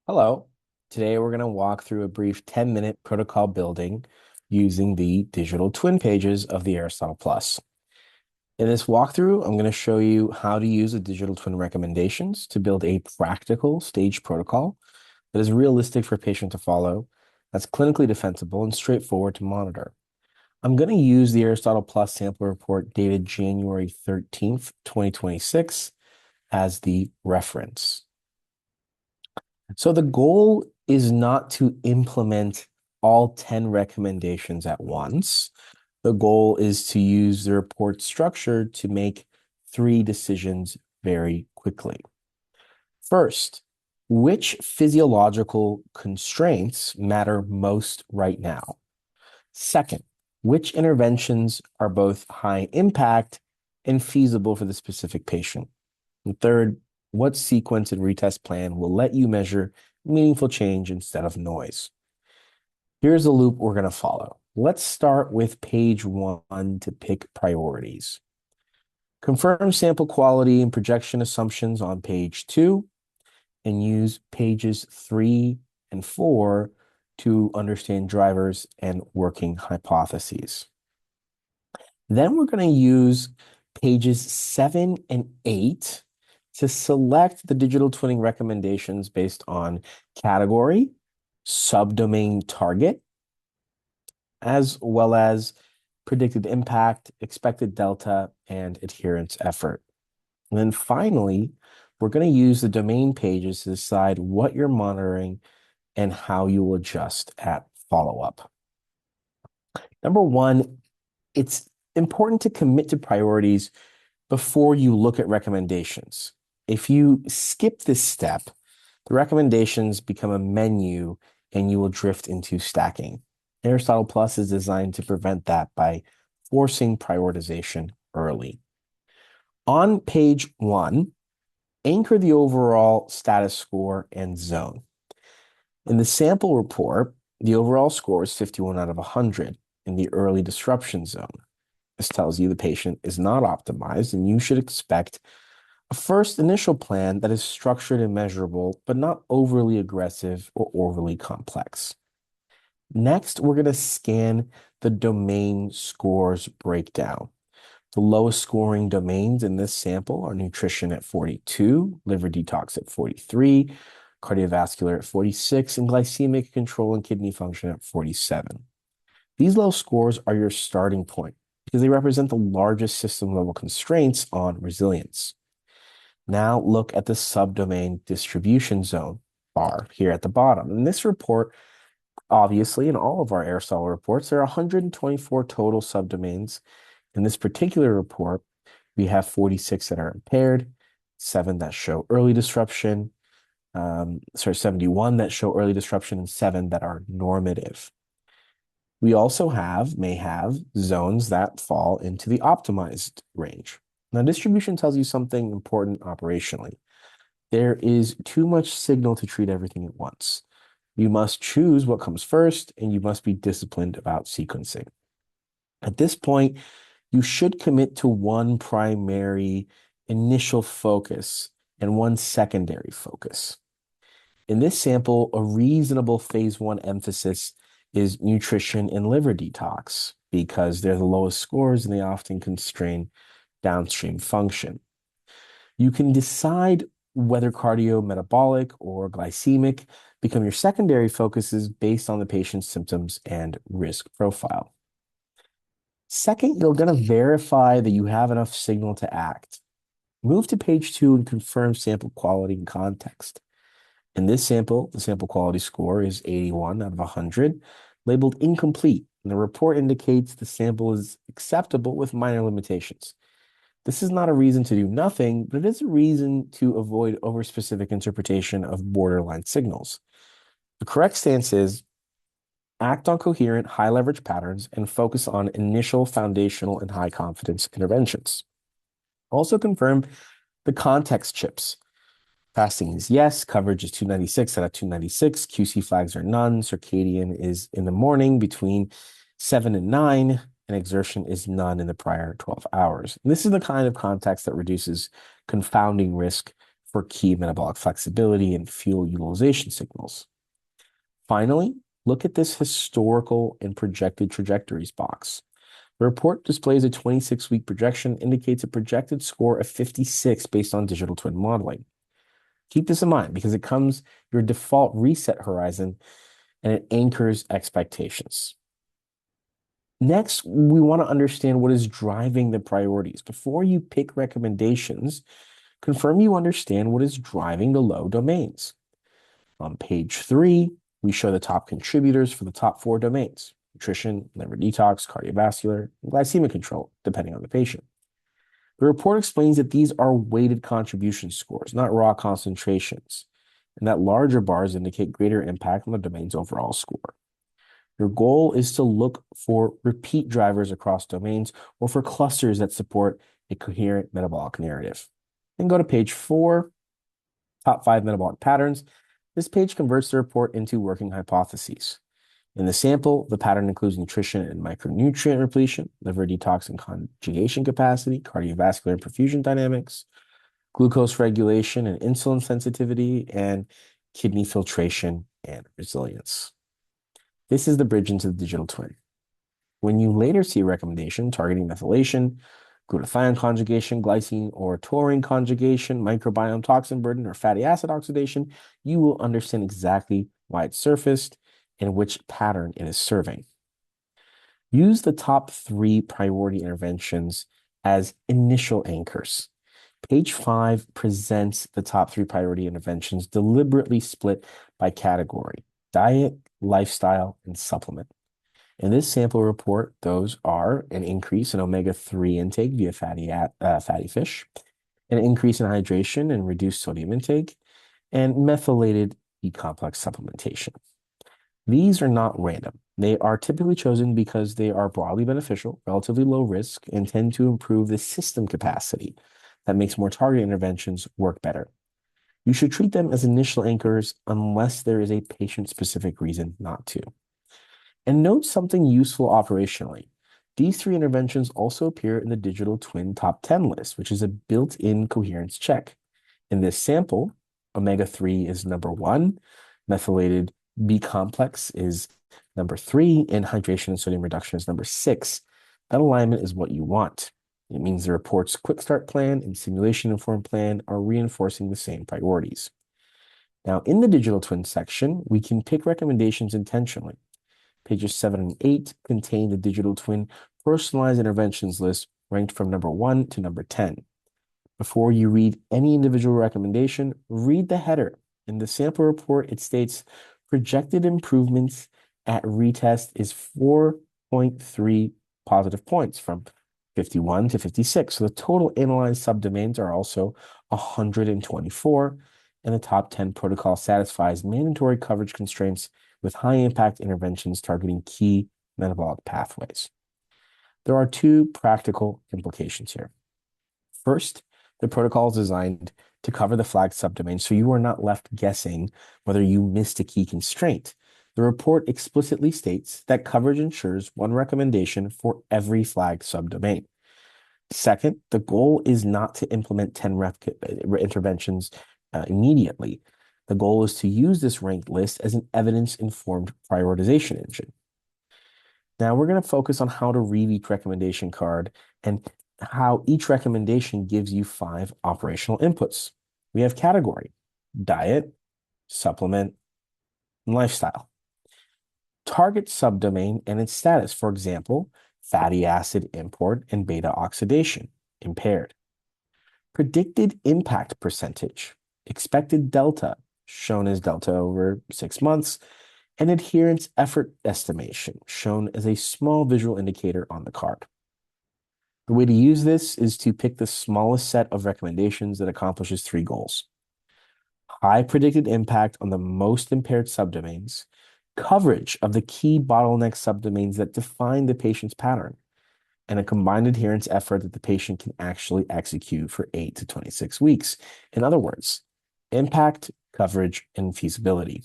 Hello. Today we're going to walk through a brief 10-minute protocol building using the digital twin pages of the Aristotle Plus. In this walkthrough, I'm going to show you how to use the digital twin recommendations to build a practical stage protocol that is realistic for a patient to follow, that's clinically defensible and straightforward to monitor. I'm going to use the Aristotle Plus sample report dated January 13th, 2026 as the reference. So the goal is not to implement all 10 recommendations at once. The goal is to use the report structure to make 3 decisions very quickly. First, which physiological constraints matter most right now? Second, which interventions are both high impact and feasible for the specific patient? And third, what sequence and retest plan will let you measure meaningful change instead of noise? Here's the loop we're going to follow. Let's start with page 1 to pick priorities. Confirm sample quality and projection assumptions on page 2, and use pages 3 and 4 to understand drivers and working hypotheses. Then we're going to use pages 7 and 8 to select the digital twinning recommendations based on category, subdomain target, as well as predicted impact, expected delta, and adherence effort. And then finally, we're going to use the domain pages to decide what you're monitoring and how you will adjust at follow-up. Number 1, it's important to commit to priorities before you look at recommendations. If you skip this step, the recommendations become a menu and you will drift into stacking. Aristotle Plus is designed to prevent that by forcing prioritization early. On page 1, anchor the overall status score and zone. In the sample report, the overall score is 51 out of 100 in the early disruption zone. This tells you the patient is not optimized, and you should expect a first initial plan that is structured and measurable, but not overly aggressive or overly complex. Next, we're going to scan the domain scores breakdown. The lowest scoring domains in this sample are nutrition at 42, liver detox at 43, cardiovascular at 46, and glycemic control and kidney function at 47. These low scores are your starting point because they represent the largest system level constraints on resilience. Now look at the subdomain distribution zone bar here at the bottom. In this report, obviously, in all of our Aristotle reports, there are 124 total subdomains. In this particular report, we have 46 that are impaired, 7 that show early disruption, 71 that show early disruption, and 7 that are normative. We also may have zones that fall into the optimized range. Now, distribution tells you something important operationally. There is too much signal to treat everything at once. You must choose what comes first, and you must be disciplined about sequencing. At this point, you should commit to one primary initial focus and one secondary focus. In this sample, a reasonable phase 1 emphasis is nutrition and liver detox because they're the lowest scores and they often constrain downstream function. You can decide whether cardiometabolic or glycemic become your secondary focuses based on the patient's symptoms and risk profile. Second, you're going to verify that you have enough signal to act. Move to page 2 and confirm sample quality and context. In this sample, the sample quality score is 81 out of 100, labeled incomplete, and the report indicates the sample is acceptable with minor limitations. This is not a reason to do nothing, but it is a reason to avoid overspecific interpretation of borderline signals. The correct stance is act on coherent, high leverage patterns and focus on initial foundational and high confidence interventions. Also confirm the context chips. Fasting is yes, coverage is 296 out of 296, QC flags are none, circadian is in the morning between 7 and 9, and exertion is none in the prior 12 hours. And this is the kind of context that reduces confounding risk for key metabolic flexibility and fuel utilization signals. Finally, look at this historical and projected trajectories box. The report displays a 26-week projection, indicates a projected score of 56 based on digital twin modeling. Keep this in mind because it comes your default reset horizon and it anchors expectations. Next, we want to understand what is driving the priorities. Before you pick recommendations, confirm you understand what is driving the low domains. On page 3, we show the top contributors for the top 4 domains: nutrition, liver detox, cardiovascular, and glycemic control, depending on the patient. The report explains that these are weighted contribution scores, not raw concentrations, and that larger bars indicate greater impact on the domain's overall score. Your goal is to look for repeat drivers across domains or for clusters that support a coherent metabolic narrative. Then go to page 4, top 5 metabolic patterns. This page converts the report into working hypotheses. In the sample, the pattern includes nutrition and micronutrient repletion, liver detox and conjugation capacity, cardiovascular and perfusion dynamics, glucose regulation and insulin sensitivity, and kidney filtration and resilience. This is the bridge into the digital twin. When you later see a recommendation targeting methylation, glutathione conjugation, glycine or taurine conjugation, microbiome toxin burden, or fatty acid oxidation, you will understand exactly why it surfaced and which pattern it is serving. Use the top 3 priority interventions as initial anchors. Page 5 presents the top 3 priority interventions deliberately split by category: diet, lifestyle, and supplement. In this sample report, those are an increase in omega-3 intake via fatty fish, an increase in hydration and reduced sodium intake, and methylated B-complex supplementation. These are not random. They are typically chosen because they are broadly beneficial, relatively low risk, and tend to improve the system capacity that makes more targeted interventions work better. You should treat them as initial anchors unless there is a patient-specific reason not to. And note something useful operationally. These 3 interventions also appear in the digital twin top 10 list, which is a built-in coherence check. In this sample, omega-3 is number 1, methylated B-complex is number 3, and hydration and sodium reduction is number 6. That alignment is what you want. It means the report's quick start plan and simulation-informed plan are reinforcing the same priorities. Now, in the digital twin section, we can pick recommendations intentionally. Pages 7 and 8 contain the digital twin personalized interventions list ranked from number 1 to number 10. Before you read any individual recommendation, read the header. In the sample report, it states projected improvements at retest is 4.3 positive points from 51 to 56. So the total analyzed subdomains are also 124, and the top 10 protocol satisfies mandatory coverage constraints with high-impact interventions targeting key metabolic pathways. There are 2 practical implications here. First, the protocol is designed to cover the flagged subdomain so you are not left guessing whether you missed a key constraint. The report explicitly states that coverage ensures 1 recommendation for every flagged subdomain. Second, the goal is not to implement 10 interventions immediately. The goal is to use this ranked list as an evidence-informed prioritization engine. Now we're going to focus on how to read each recommendation card and how each recommendation gives you 5 operational inputs. We have category: diet, supplement, and lifestyle. Target subdomain and its status. For example, fatty acid import and beta oxidation, impaired. Predicted impact percentage. Expected delta, shown as delta over 6 months, and adherence effort estimation, shown as a small visual indicator on the card. The way to use this is to pick the smallest set of recommendations that accomplishes 3 goals: high predicted impact on the most impaired subdomains, coverage of the key bottleneck subdomains that define the patient's pattern, and a combined adherence effort that the patient can actually execute for 8 to 26 weeks. In other words, impact, coverage, and feasibility.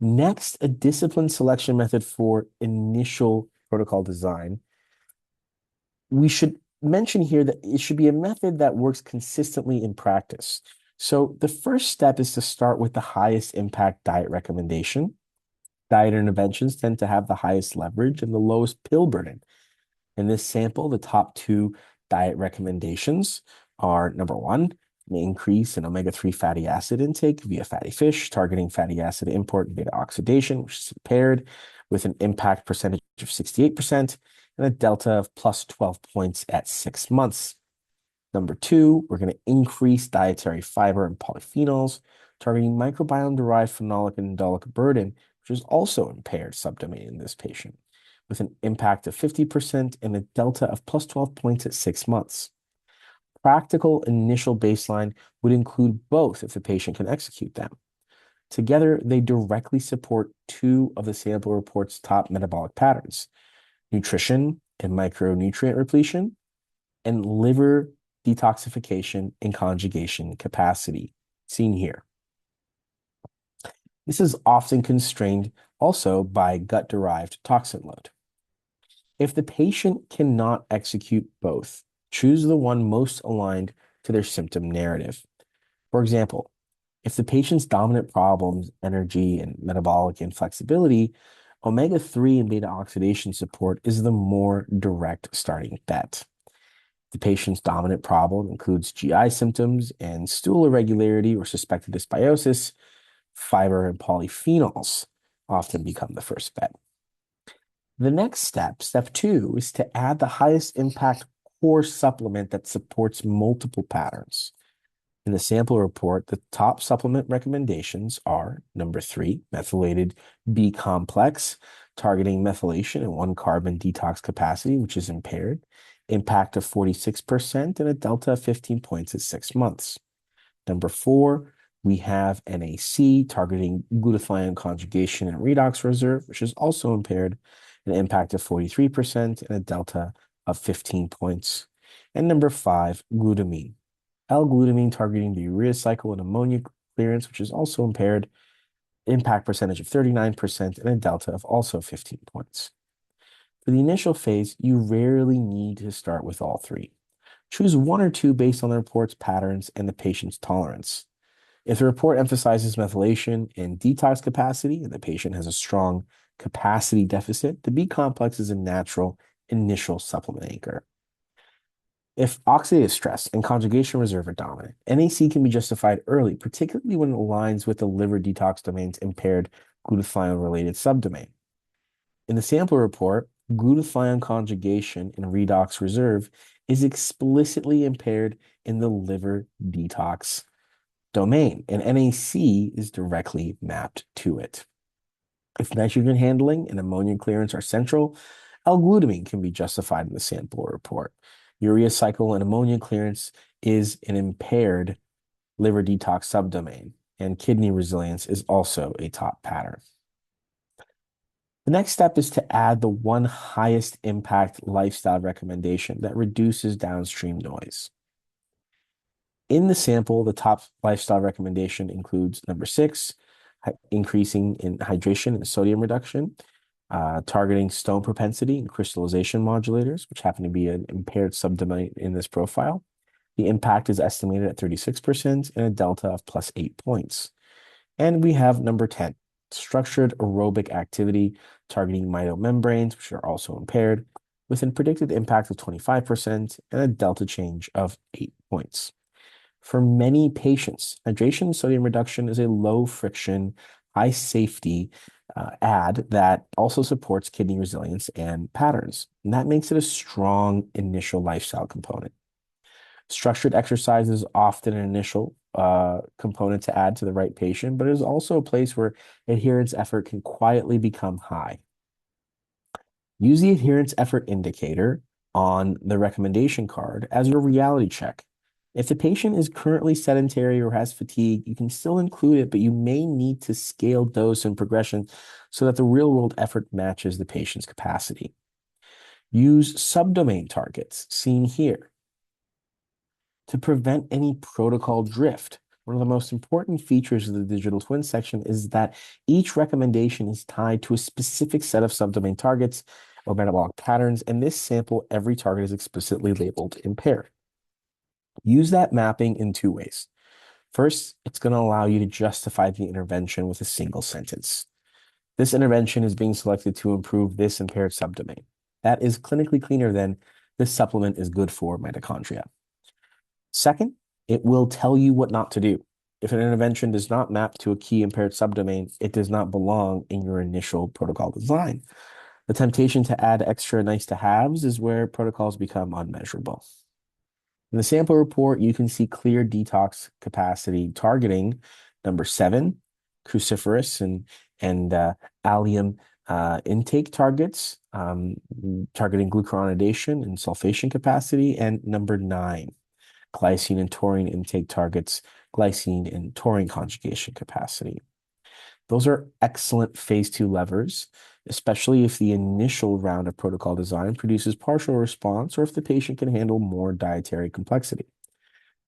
Next, a discipline selection method for initial protocol design. We should mention here that it should be a method that works consistently in practice. So the first step is to start with the highest impact diet recommendation. Diet interventions tend to have the highest leverage and the lowest pill burden. In this sample, the top two diet recommendations are number one, an increase in omega-3 fatty acid intake via fatty fish, targeting fatty acid import and beta oxidation, which is paired with an impact percentage of 68% and a delta of plus 12 points at 6 months. Number two, we're going to increase dietary fiber and polyphenols, targeting microbiome-derived phenolic and indolic burden, which is also impaired subdomain in this patient, with an impact of 50% and a delta of plus 12 points at 6 months. Practical initial baseline would include both if the patient can execute them. Together, they directly support two of the sample report's top metabolic patterns: nutrition and micronutrient repletion, and liver detoxification and conjugation capacity, seen here. This is often constrained also by gut-derived toxin load. If the patient cannot execute both, choose the one most aligned to their symptom narrative. For example, if the patient's dominant problems, energy and metabolic inflexibility, omega-3 and beta oxidation support is the more direct starting bet. The patient's dominant problem includes GI symptoms and stool irregularity or suspected dysbiosis. Fiber and polyphenols often become the first bet. The next step, step two, is to add the highest impact core supplement that supports multiple patterns. In the sample report, the top supplement recommendations are number three, methylated B complex, targeting methylation and one carbon detox capacity, which is impaired, impact of 46% and a delta of 15 points at 6 months. Number four, we have NAC targeting glutathione conjugation and redox reserve, which is also impaired, an impact of 43% and a delta of 15 points. And number five, glutamine. L-glutamine targeting the urea cycle and ammonia clearance, which is also impaired, impact percentage of 39% and a delta of also 15 points. For the initial phase, you rarely need to start with all three. Choose one or two based on the report's patterns and the patient's tolerance. If the report emphasizes methylation and detox capacity and the patient has a strong capacity deficit, the B complex is a natural initial supplement anchor. If oxidative stress and conjugation reserve are dominant, NAC can be justified early, particularly when it aligns with the liver detox domain's impaired glutathione-related subdomain. In the sample report, glutathione conjugation and redox reserve is explicitly impaired in the liver detox domain, and NAC is directly mapped to it. If nitrogen handling and ammonia clearance are central, L-glutamine can be justified in the sample report. Urea cycle and ammonia clearance is an impaired liver detox subdomain, and kidney resilience is also a top pattern. The next step is to add the one highest impact lifestyle recommendation that reduces downstream noise. In the sample, the top lifestyle recommendation includes number six, increasing in hydration and sodium reduction, targeting stone propensity and crystallization modulators, which happen to be an impaired subdomain in this profile. The impact is estimated at 36% and a delta of plus 8 points. And we have number 10, structured aerobic activity, targeting mitomembranes, which are also impaired, with a predicted impact of 25% and a delta change of 8 points. For many patients, hydration and sodium reduction is a low friction, high safety add that also supports kidney resilience and patterns. And that makes it a strong initial lifestyle component. Structured exercise is often an initial component to add to the right patient, but it is also a place where adherence effort can quietly become high. Use the adherence effort indicator on the recommendation card as your reality check. If the patient is currently sedentary or has fatigue, you can still include it, but you may need to scale dose and progression so that the real-world effort matches the patient's capacity. Use subdomain targets, seen here, to prevent any protocol drift. One of the most important features of the digital twin section is that each recommendation is tied to a specific set of subdomain targets or metabolic patterns. In this sample, every target is explicitly labeled impaired. Use that mapping in two ways. First, it's going to allow you to justify the intervention with a single sentence. This intervention is being selected to improve this impaired subdomain. That is clinically cleaner than this supplement is good for mitochondria. Second, it will tell you what not to do. If an intervention does not map to a key impaired subdomain, it does not belong in your initial protocol design. The temptation to add extra nice to haves is where protocols become unmeasurable. In the sample report, you can see clear detox capacity targeting number 7, cruciferous and allium intake targets, targeting glucuronidation and sulfation capacity, and number 9, glycine and taurine intake targets, glycine and taurine conjugation capacity. Those are excellent phase 2 levers, especially if the initial round of protocol design produces partial response or if the patient can handle more dietary complexity.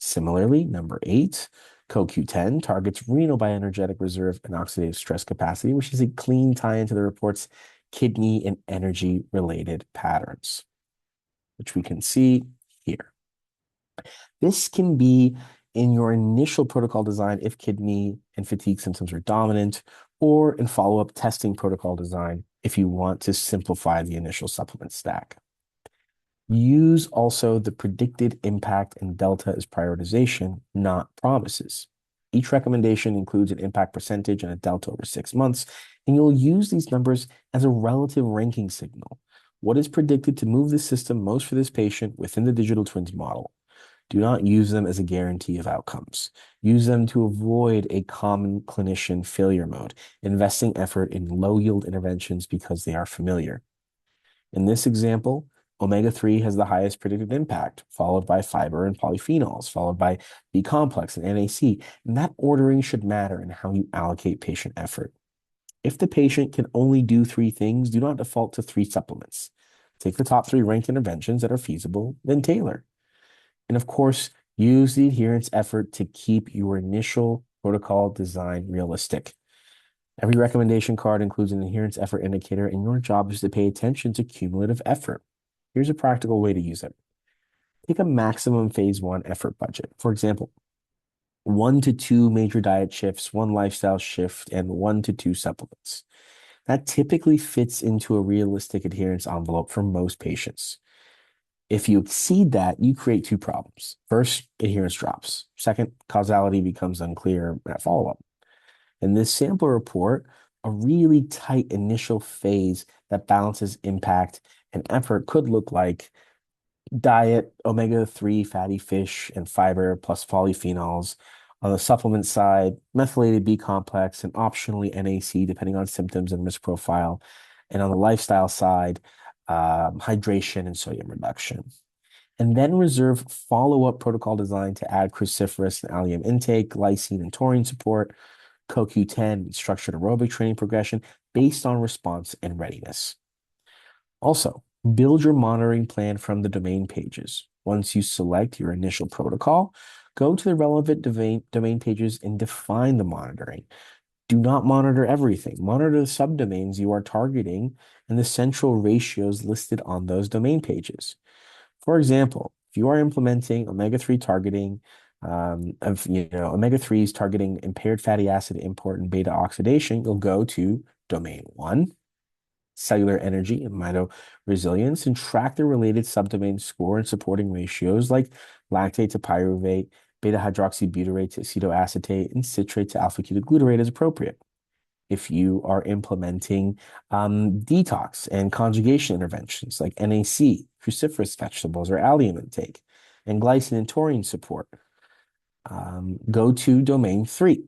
Similarly, number 8, CoQ10 targets renal bioenergetic reserve and oxidative stress capacity, which is a clean tie into the report's kidney and energy related patterns, which we can see here. This can be in your initial protocol design if kidney and fatigue symptoms are dominant, or in follow-up testing protocol design if you want to simplify the initial supplement stack. Use also the predicted impact and delta as prioritization, not promises. Each recommendation includes an impact percentage and a delta over 6 months, and you'll use these numbers as a relative ranking signal. What is predicted to move the system most for this patient within the digital twins model? Do not use them as a guarantee of outcomes. Use them to avoid a common clinician failure mode, investing effort in low-yield interventions because they are familiar. In this example, omega-3 has the highest predicted impact, followed by fiber and polyphenols, followed by B-complex and NAC, and that ordering should matter in how you allocate patient effort. If the patient can only do 3 things, do not default to 3 supplements. Take the top 3 ranked interventions that are feasible, then tailor. And of course, use the adherence effort to keep your initial protocol design realistic. Every recommendation card includes an adherence effort indicator, and your job is to pay attention to cumulative effort. Here's a practical way to use it. Take a maximum phase 1 effort budget. For example, 1 to 2 major diet shifts, 1 lifestyle shift, and 1 to 2 supplements. That typically fits into a realistic adherence envelope for most patients. If you exceed that, you create 2 problems. First, adherence drops. Second, causality becomes unclear at follow-up. In this sample report, a really tight initial phase that balances impact and effort could look like diet, omega-3 fatty fish and fiber plus polyphenols. On the supplement side, methylated B-complex and optionally NAC depending on symptoms and risk profile. And on the lifestyle side, hydration and sodium reduction. And then reserve follow-up protocol design to add cruciferous and allium intake, glycine and taurine support, CoQ10, and structured aerobic training progression based on response and readiness. Also, build your monitoring plan from the domain pages. Once you select your initial protocol, go to the relevant domain pages and define the monitoring. Do not monitor everything. Monitor the subdomains you are targeting and the central ratios listed on those domain pages. For example, if you are implementing omega-3 targeting, omega-3s targeting impaired fatty acid import and beta oxidation, you'll go to domain 1, cellular energy and mito resilience, and track the related subdomain score and supporting ratios like lactate to pyruvate, beta hydroxybutyrate to acetoacetate, and citrate to alpha-ketoglutarate as appropriate. If you are implementing detox and conjugation interventions like NAC, cruciferous vegetables, or allium intake, and glycine and taurine support, go to domain 3,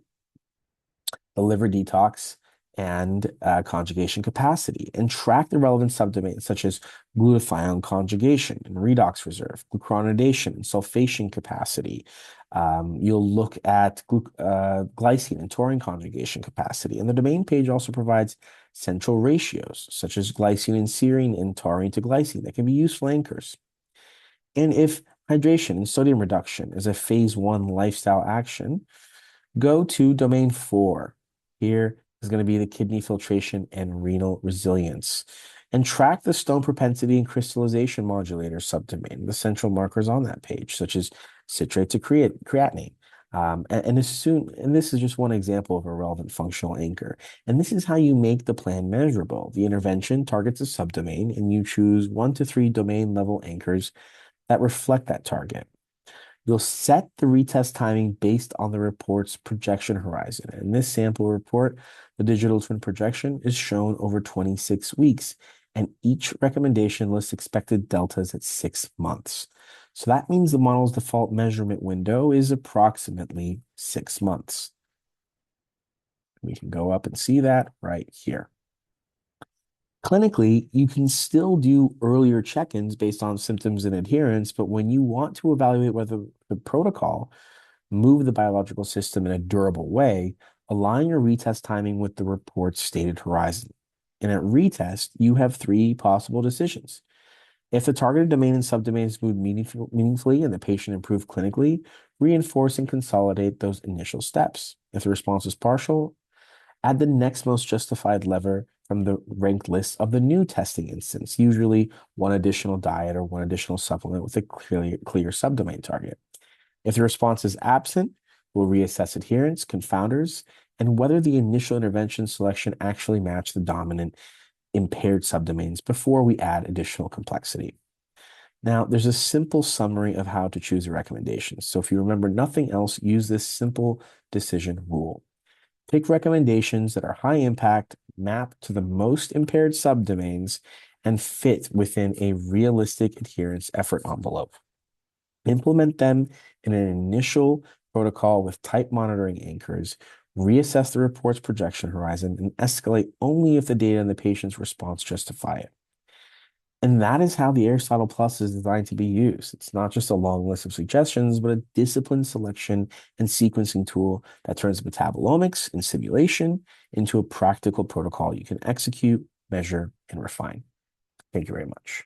the liver detox and conjugation capacity, and track the relevant subdomains such as glutathione conjugation and redox reserve, glucuronidation and sulfation capacity. You'll look at glycine and taurine conjugation capacity. And the domain page also provides central ratios such as glycine and serine and taurine to glycine that can be useful anchors. And if hydration and sodium reduction is a phase 1 lifestyle action, go to domain 4. Here is going to be the kidney filtration and renal resilience. And track the stone propensity and crystallization modulator subdomain, the central markers on that page, such as citrate to creatinine, And this is just one example of a relevant functional anchor. And this is how you make the plan measurable. The intervention targets a subdomain, and you choose 1 to 3 domain level anchors that reflect that target. You'll set the retest timing based on the report's projection horizon. In this sample report, the digital twin projection is shown over 26 weeks, and each recommendation lists expected deltas at 6 months. So that means the model's default measurement window is approximately 6 months. We can go up and see that right here. Clinically, you can still do earlier check-ins based on symptoms and adherence, but when you want to evaluate whether the protocol move the biological system in a durable way, align your retest timing with the report's stated horizon. And at retest, you have 3 possible decisions. If the targeted domain and subdomains move meaningfully and the patient improved clinically, reinforce and consolidate those initial steps. If the response is partial, add the next most justified lever from the ranked list of the new testing instance, usually 1 additional diet or 1 additional supplement with a clear subdomain target. If the response is absent, we'll reassess adherence, confounders, and whether the initial intervention selection actually matched the dominant impaired subdomains before we add additional complexity. Now, there's a simple summary of how to choose a recommendation. So if you remember nothing else, use this simple decision rule. Pick recommendations that are high impact, map to the most impaired subdomains, and fit within a realistic adherence effort envelope. Implement them in an initial protocol with type monitoring anchors, reassess the report's projection horizon, and escalate only if the data and the patient's response justify it. And that is how the Aristotle Plus is designed to be used. It's not just a long list of suggestions, but a disciplined selection and sequencing tool that turns metabolomics and simulation into a practical protocol you can execute, measure, and refine. Thank you very much.